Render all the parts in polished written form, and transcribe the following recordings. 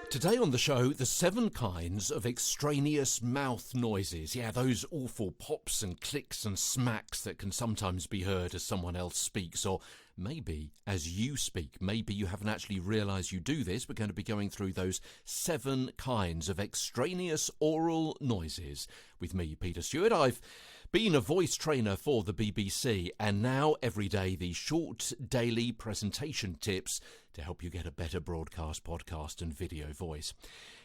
Today on the show, the 7 kinds of extraneous mouth noises. Yeah, those awful pops and clicks and smacks that can sometimes be heard as someone else speaks, or maybe as you speak. Maybe you haven't actually realised you do this. We're going to be going through those 7 kinds of extraneous oral noises with me, Peter Stewart. I've been a voice trainer for the BBC, and now every day these short daily presentation tips to help you get a better broadcast, podcast and video voice.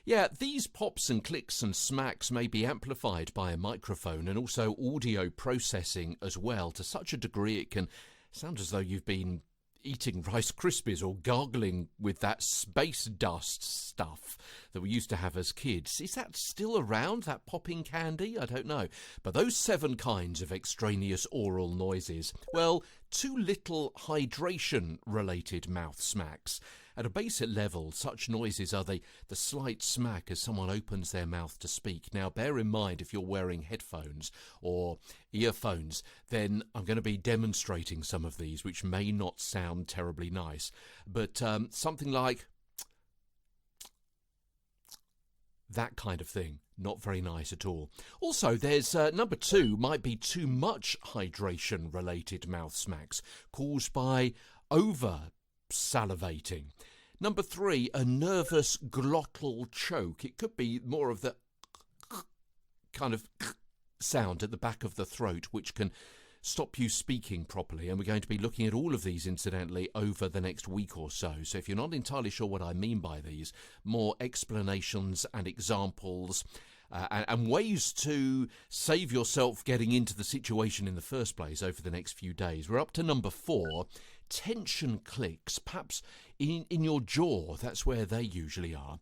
Yeah, these pops and clicks and smacks may be amplified by a microphone and also audio processing as well, to such a degree it can sound as though you've been eating Rice Krispies or gargling with that space dust stuff that we used to have as kids. Is that still around, that popping candy? I don't know. But those 7 kinds of extraneous oral noises, well, too little hydration-related mouth smacks. At a basic level, such noises are the slight smack as someone opens their mouth to speak. Now, bear in mind, if you're wearing headphones or earphones, then I'm going to be demonstrating some of these, which may not sound terribly nice. But something like that kind of thing, not very nice at all. Also, there's number 2, might be too much hydration-related mouth smacks caused by over-salivating. Number 3, a nervous glottal choke. It could be more of the kind of sound at the back of the throat, which can stop you speaking properly, and we're going to be looking at all of these incidentally over the next week or so. So if you're not entirely sure what I mean by these, more explanations and examples and ways to save yourself getting into the situation in the first place over the next few days. We're up to number 4, tension clicks, perhaps in your jaw. That's where they usually are.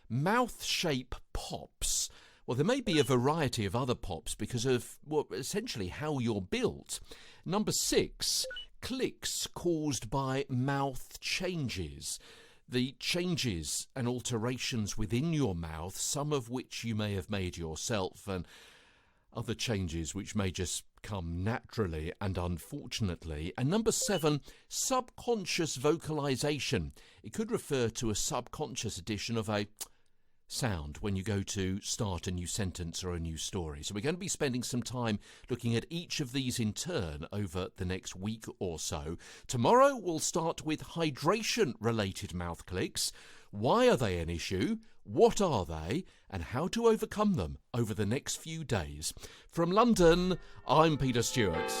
Mouth shape pops. Well, there may be a variety of other pops because of, well, essentially how you're built. Number 6, clicks caused by mouth changes. The changes and alterations within your mouth, some of which you may have made yourself, and other changes which may just come naturally and unfortunately. And number 7, subconscious vocalisation. It could refer to a subconscious addition of a sound when you go to start a new sentence or a new story. So we're going to be spending some time looking at each of these in turn over the next week or so. Tomorrow we'll start with hydration-related mouth clicks. Why are they an issue? What are they? And how to overcome them over the next few days. From London, I'm Peter Stewart.